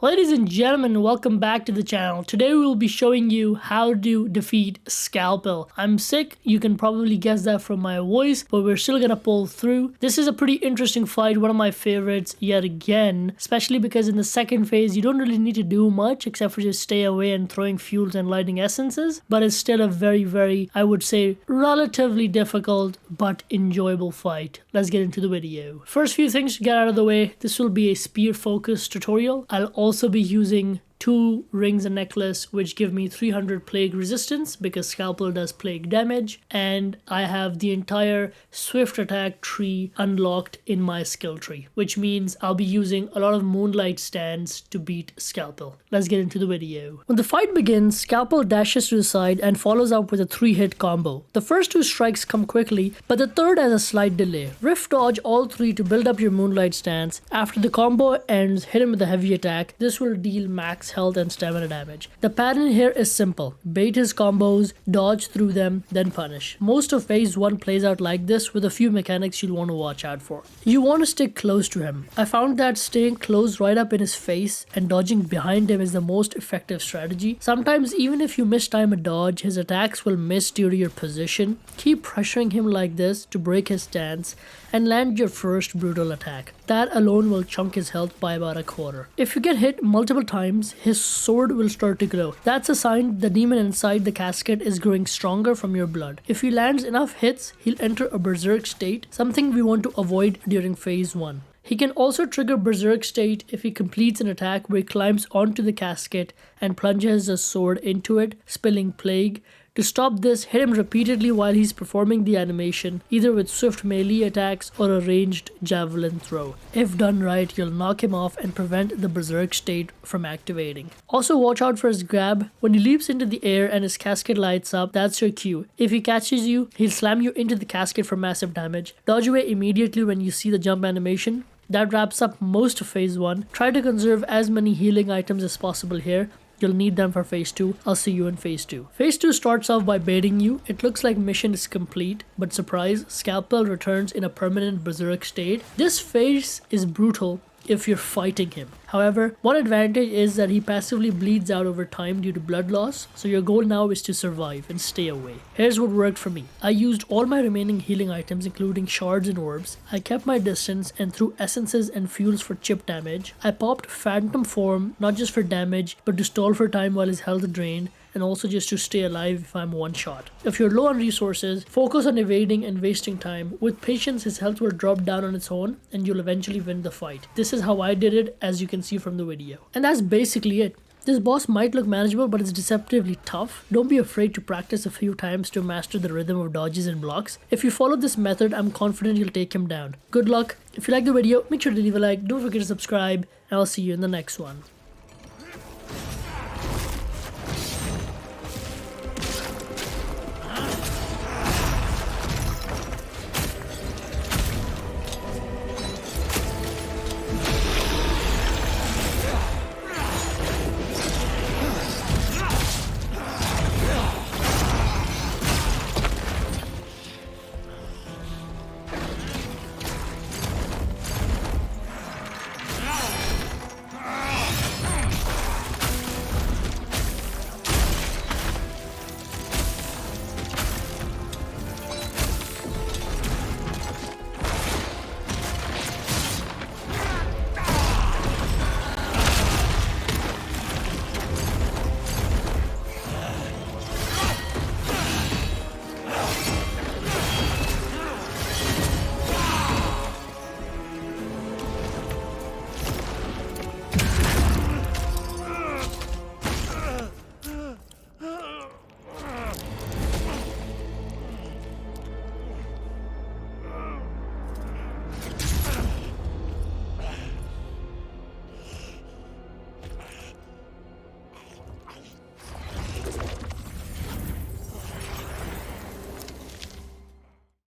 Ladies and gentlemen, welcome back to the channel. Today we will be showing you how to defeat Skalpel. I'm sick, you can probably guess that from my voice, but we're still gonna pull through. This is a pretty interesting fight, one of my favorites yet again, especially because in the second phase you don't really need to do much except for just stay away and throwing fuels and lighting essences, but it's still a very, I would say, relatively difficult but enjoyable fight. Let's get into the video. First few things to get out of the way, this will be a spear focused tutorial. I'll also be using 2 rings and necklace which give me 300 plague resistance because Skalpel does plague damage, and I have the entire swift attack tree unlocked in my skill tree, which means I'll be using a lot of Moonlight stands to beat Skalpel. Let's get into the video. When the fight begins, Skalpel dashes to the side and follows up with a 3-hit combo. The first 2 strikes come quickly, but the third has a slight delay. Rift dodge all 3 to build up your Moonlight stance. After the combo ends, hit him with a heavy attack. This will deal max health and stamina damage. The pattern here is simple. Bait his combos, dodge through them, then punish. Most of phase 1 plays out like this with a few mechanics you'll want to watch out for. You want to stick close to him. I found that staying close right up in his face and dodging behind him is the most effective strategy. Sometimes even if you mistime a dodge, his attacks will miss due to your position. Keep pressuring him like this to break his stance and land your first brutal attack. That alone will chunk his health by about a quarter. If you get hit multiple times, his sword will start to glow. That's a sign the demon inside the casket is growing stronger from your blood. If he lands enough hits, he'll enter a berserk state, something we want to avoid during phase 1. He can also trigger berserk state if he completes an attack where he climbs onto the casket and plunges his sword into it, spilling plague. To stop this, hit him repeatedly while he's performing the animation, either with swift melee attacks or a ranged javelin throw. If done right, you'll knock him off and prevent the berserk state from activating. Also watch out for his grab. When he leaps into the air and his casket lights up, that's your cue. If he catches you, he'll slam you into the casket for massive damage. Dodge away immediately when you see the jump animation. That wraps up most of phase 1. Try to conserve as many healing items as possible here. You'll need them for phase 2. I'll see you in phase 2. Phase 2 starts off by baiting you. It looks like mission is complete, but surprise, Skalpel returns in a permanent berserk state. This phase is brutal if you're fighting him. However, one advantage is that he passively bleeds out over time due to blood loss, so your goal now is to survive and stay away. Here's what worked for me. I used all my remaining healing items including shards and orbs. I kept my distance and threw essences and fuels for chip damage. I popped phantom form not just for damage but to stall for time while his health drained, and also just to stay alive if I'm one shot. If you're low on resources, focus on evading and wasting time. With patience, his health will drop down on its own and you'll eventually win the fight. This is how I did it, as you can see from the video. And that's basically it. This boss might look manageable, but it's deceptively tough. Don't be afraid to practice a few times to master the rhythm of dodges and blocks. If you follow this method, I'm confident you'll take him down. Good luck. If you like the video, make sure to leave a like, don't forget to subscribe, and I'll see you in the next one.